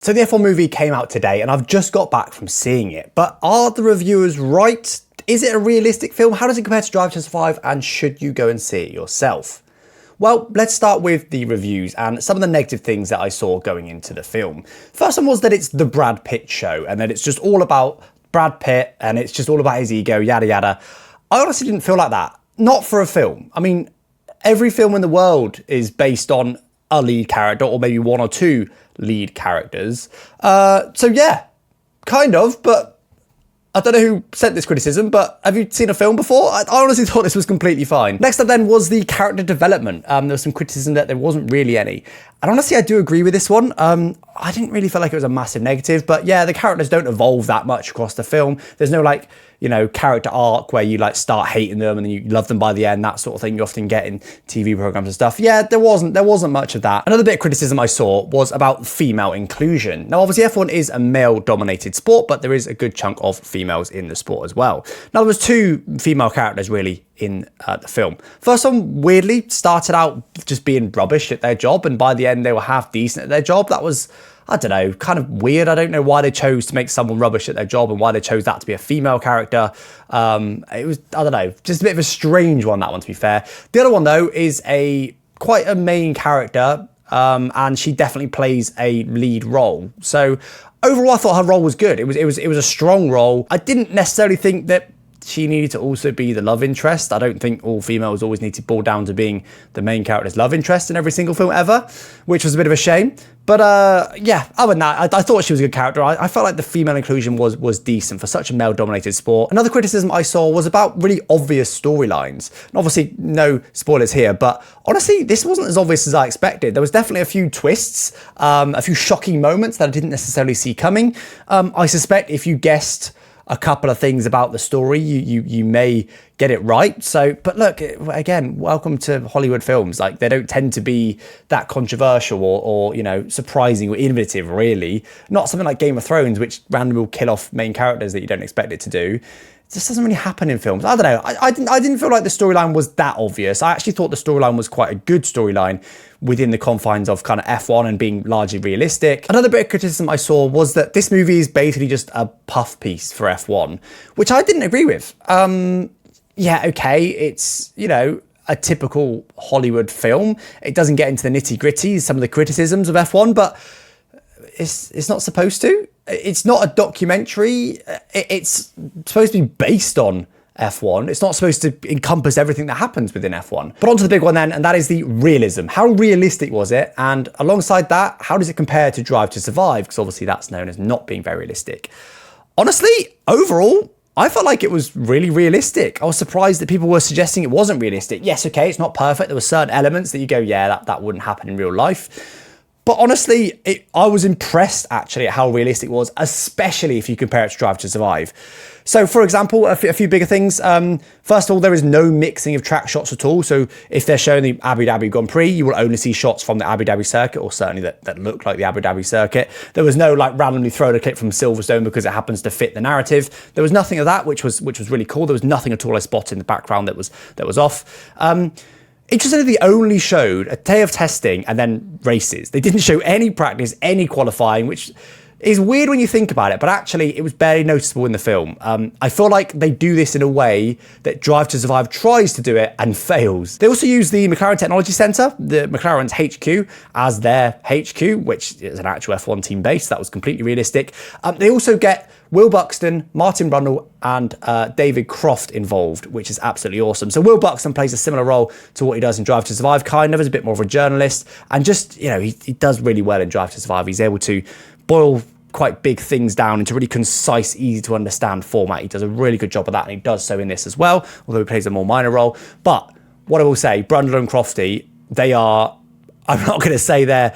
So the F1 movie came out today and I've just got back from seeing it, but are the reviewers right? Is it a realistic film? How does it compare to Drive to Survive, and should you go and see it yourself? Well, let's start with the reviews and some of the negative things that I saw going into the film. First one was that it's the Brad Pitt show and that it's just all about Brad Pitt and it's just all about his ego, yada yada. I honestly didn't feel like that. Not for a film. I mean, every film in the world is based on a lead character or maybe one or two lead characters. So yeah, kind of, but I don't know who sent this criticism, but have you seen a film before? I honestly thought this was completely fine. Next up then was the character development. There was some criticism that there wasn't really any. And honestly, I do agree with this one. I didn't really feel like it was a massive negative, but yeah, the characters don't evolve that much across the film. There's no character arc where you start hating them and then you love them by the end, that sort of thing you often get in TV programs and stuff. Yeah, there wasn't much of that. Another bit of criticism I saw was about female inclusion. Now, obviously F1 is a male-dominated sport, but there is a good chunk of females in the sport as well. Now, there was two female characters really in the film. First one, weirdly, started out just being rubbish at their job, and by the end they were half decent at their job. That was, I don't know, kind of weird. I don't know why they chose to make someone rubbish at their job and why they chose that to be a female character. It was, I don't know, just a bit of a strange one, that one, to be fair. The other one, though, is quite a main character, and she definitely plays a lead role. So overall, I thought her role was good. It was a strong role. I didn't necessarily think that she needed to also be the love interest. I don't think all females always need to boil down to being the main character's love interest in every single film ever, which was a bit of a shame. But yeah, other than that, I thought she was a good character. I felt like the female inclusion was decent for such a male-dominated sport. Another criticism I saw was about really obvious storylines. And obviously, no spoilers here, but honestly, this wasn't as obvious as I expected. There was definitely a few twists, a few shocking moments that I didn't necessarily see coming. I suspect if you guessed a couple of things about the story, you may get it right. So, but look, again, welcome to Hollywood films. They don't tend to be that controversial or surprising or innovative, really. Not something like Game of Thrones, which randomly will kill off main characters that you don't expect it to do. It just doesn't really happen in films. I don't know. I didn't feel like the storyline was that obvious. I actually thought the storyline was quite a good storyline within the confines of kind of F1 and being largely realistic. Another bit of criticism I saw was that this movie is basically just a puff piece for F1, which I didn't agree with. Yeah, okay, it's, a typical Hollywood film. It doesn't get into the nitty-gritty, some of the criticisms of F1, but it's not supposed to. It's not a documentary. It's supposed to be based on F1. It's not supposed to encompass everything that happens within F1. But on to the big one then, and that is the realism. How realistic was it? And alongside that, how does it compare to Drive to Survive? Because obviously that's known as not being very realistic. Honestly, overall, I felt like it was really realistic. I was surprised that people were suggesting it wasn't realistic. Yes, okay, it's not perfect. There were certain elements that you go, yeah, that wouldn't happen in real life. But honestly, I was impressed actually at how realistic it was, especially if you compare it to Drive to Survive. So for example, a few bigger things. First of all, there is no mixing of track shots at all. So if they're showing the Abu Dhabi Grand Prix, you will only see shots from the Abu Dhabi circuit, or certainly that look like the Abu Dhabi circuit. There was no randomly thrown a clip from Silverstone because it happens to fit the narrative. There was nothing of that, which was really cool. There was nothing at all I spotted in the background that was off. Interestingly, they only showed a day of testing and then races. They didn't show any practice, any qualifying, which is weird when you think about it, but actually it was barely noticeable in the film. I feel like they do this in a way that Drive to Survive tries to do it and fails. They also use the McLaren Technology Centre, the McLaren's HQ, as their HQ, which is an actual F1 team base. That was completely realistic. They also get Will Buxton, Martin Brundle, and David Croft involved, which is absolutely awesome. So Will Buxton plays a similar role to what he does in Drive to Survive, kind of, as a bit more of a journalist. And just, he does really well in Drive to Survive. He's able to boil quite big things down into really concise, easy to understand format. He does a really good job of that, and he does so in this as well, although he plays a more minor role. But what I will say, Brundle and Crofty, they are, I'm not going to say they're,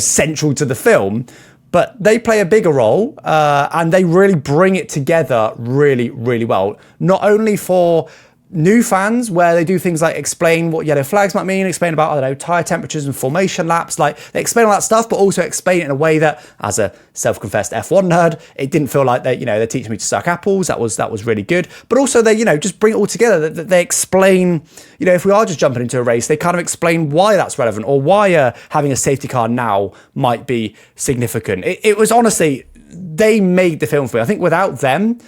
central to the film, but they play a bigger role, and they really bring it together really, really well. Not only for new fans where they do things like explain what yellow flags might mean, explain about, I don't know, tyre temperatures and formation laps. Like, they explain all that stuff, but also explain it in a way that, as a self-confessed F1 nerd, it didn't feel like they're teaching me to suck apples. That was really good. But also they, just bring it all together. That they explain, if we are just jumping into a race, they kind of explain why that's relevant, or why having a safety car now might be significant. It was honestly, they made the film for me. I think without them,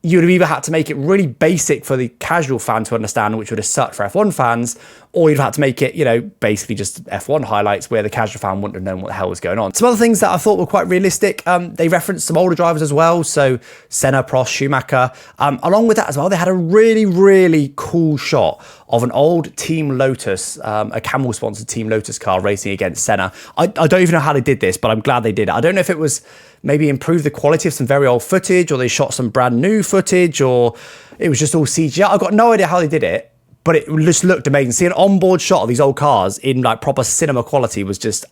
you'd have either had to make it really basic for the casual fan to understand, which would have sucked for F1 fans, or you'd have had to make it, basically just F1 highlights where the casual fan wouldn't have known what the hell was going on. Some other things that I thought were quite realistic, they referenced some older drivers as well. So Senna, Prost, Schumacher. Along with that as well, they had a really, really cool shot of an old Team Lotus, a Camel-sponsored Team Lotus car racing against Senna. I don't even know how they did this, but I'm glad they did it. I don't know if it was maybe improve the quality of some very old footage, or they shot some brand new footage, or it was just all CGI. I've got no idea how they did it, but it just looked amazing. See an onboard shot of these old cars in like proper cinema quality was just,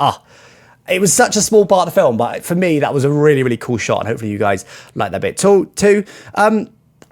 it was such a small part of the film, but for me, that was a really, really cool shot, and hopefully you guys like that bit too.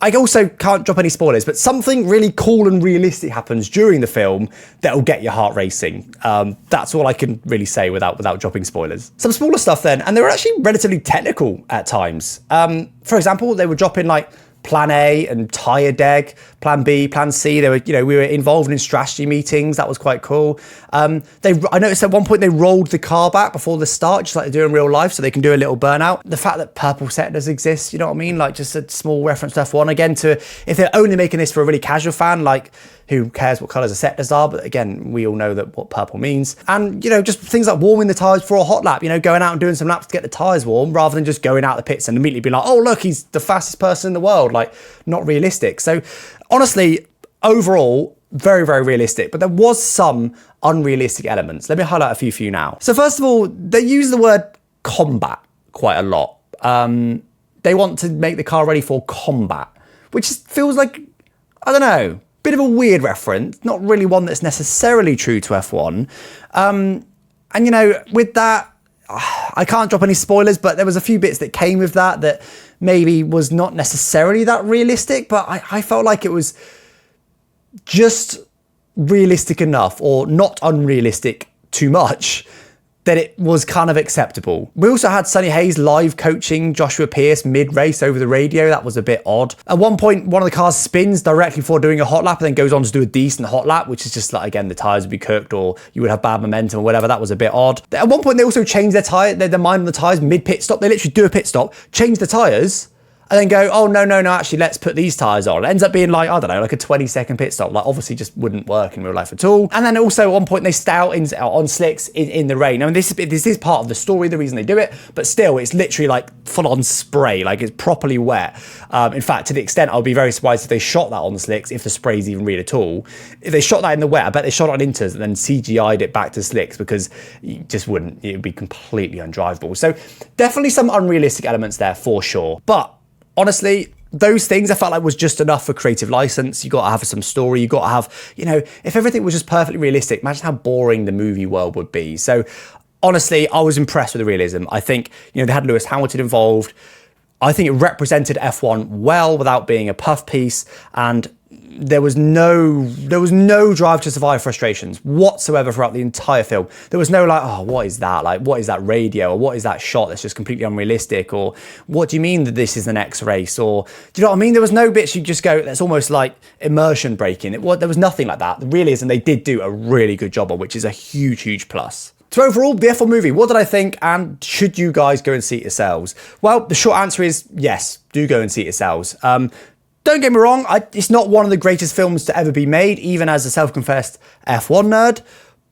I also can't drop any spoilers, but something really cool and realistic happens during the film that will get your heart racing. That's all I can really say without dropping spoilers. Some smaller stuff then, and they were actually relatively technical at times. For example, they were dropping like Plan A and tyre deck, Plan B, Plan C. They were, we were involved in strategy meetings. That was quite cool. I noticed at one point they rolled the car back before the start, just like they do in real life, so they can do a little burnout. The fact that purple sectors exist, you know what I mean? Like just a small reference to F1. Again, if they're only making this for a really casual fan, like who cares what colours the sectors are? But again, we all know that what purple means. And, just things like warming the tyres for a hot lap, going out and doing some laps to get the tyres warm, rather than just going out the pits and immediately be like, oh, look, he's the fastest person in the world. Like, not realistic. So honestly, overall, very, very realistic. But there was some unrealistic elements. Let me highlight a few for you now. So first of all, they use the word combat quite a lot. They want to make the car ready for combat, which feels like, I don't know, bit of a weird reference, not really one that's necessarily true to F1. And, with that, I can't drop any spoilers, but there was a few bits that came with that maybe was not necessarily that realistic, but I felt like it was just realistic enough, or not unrealistic too much, that it was kind of acceptable. We also had Sonny Hayes live coaching Joshua Pierce mid-race over the radio. That was a bit odd. At one point, one of the cars spins directly before doing a hot lap and then goes on to do a decent hot lap, which is just like, again, the tyres would be cooked, or you would have bad momentum or whatever. That was a bit odd. At one point, they also changed their mind on the tyres mid-pit stop. They literally do a pit stop, change the tyres, and then go, oh, no, actually, let's put these tyres on. It ends up being like, I don't know, like a 20-second pit stop. Like, obviously just wouldn't work in real life at all. And then also at one point, they stay out on slicks in the rain. I mean, this is part of the story, the reason they do it, but still, it's literally like full-on spray, like it's properly wet. In fact, to the extent, I'll be very surprised if they shot that on the slicks, if the spray's even real at all. If they shot that in the wet, I bet they shot it on inters and then CGI'd it back to slicks, because you just wouldn't. It would be completely undrivable. So definitely some unrealistic elements there for sure. But honestly, those things I felt like was just enough for creative license. You got to have some story. You got to have, if everything was just perfectly realistic, imagine how boring the movie world would be. So honestly, I was impressed with the realism. I think, they had Lewis Hamilton involved. I think it represented F1 well without being a puff piece, and there was no Drive to Survive frustrations whatsoever throughout the entire film. There was no like, oh, what is that? Like, what is that radio? Or what is that shot that's just completely unrealistic? Or what do you mean that this is the next race? Or do you know what I mean? There was no bits you just go, that's almost like immersion breaking. There was nothing like that. The realism they did do a really good job on, which is a huge, huge plus. So overall, the F1 movie, what did I think, and should you guys go and see it yourselves? Well, the short answer is yes, do go and see it yourselves. Don't get me wrong, it's not one of the greatest films to ever be made, even as a self-confessed F1 nerd,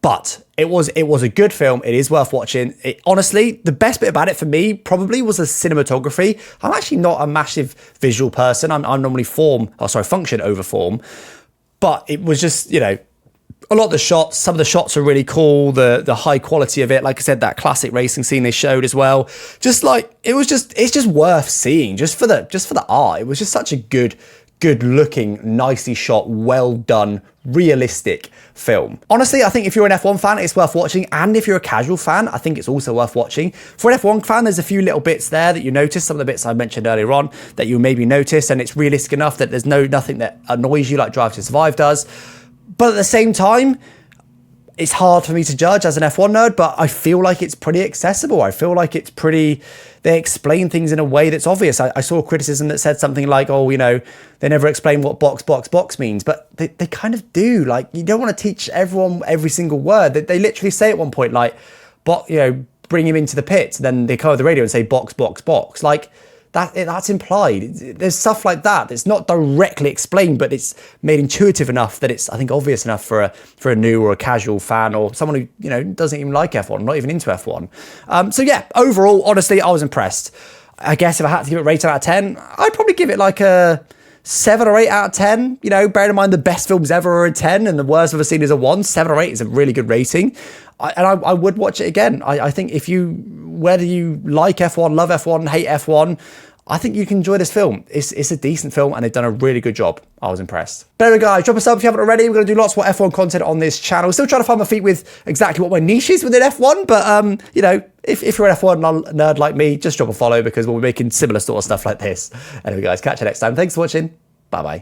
but it was a good film. It is worth watching. Honestly, the best bit about it for me probably was the cinematography. I'm actually not a massive visual person. I'm normally function over form, but it was just, a lot of the shots, some of the shots are really cool. The high quality of it, like I said, that classic racing scene they showed as well. Just like it's just worth seeing just for the art. It was just such a good good looking, nicely shot, well done, realistic film. Honestly, I think if you're an F1 fan, it's worth watching. And if you're a casual fan, I think it's also worth watching. For an F1 fan, there's a few little bits there that you notice, some of the bits I mentioned earlier on that you maybe notice, and it's realistic enough that there's nothing that annoys you like Drive to Survive does. But at the same time, it's hard for me to judge as an F1 nerd, but I feel like it's pretty accessible. I feel like it's pretty, they explain things in a way that's obvious. I saw a criticism that said something like, oh, you know, they never explain what box means, but they kind of do. Like, you don't want to teach everyone every single word. They literally say at one point, like, you know, bring him into the pit. Then they come over the radio and say box. Like, that's implied. There's stuff like that that's not directly explained, but it's made intuitive enough that it's, I think, obvious enough for a new or a casual fan or someone who, you know, doesn't even like F1, not even into F1. So yeah, overall, honestly, I was impressed. I guess if I had to give it a rating out of 10, I'd probably give it like a 7 or 8 out of 10. You know, bearing in mind the best films ever are a 10 and the worst I've ever seen is a 1. 7 or 8 is a really good rating. I would watch it again. I think whether you like F1, love F1, hate F1, I think you can enjoy this film. It's a decent film and they've done a really good job. I was impressed. But anyway, guys, drop a sub if you haven't already. We're going to do lots more F1 content on this channel. Still trying to find my feet with exactly what my niche is within F1. But, you know, if you're an F1 nerd like me, just drop a follow because we'll be making similar sort of stuff like this. Anyway, guys, catch you next time. Thanks for watching. Bye-bye.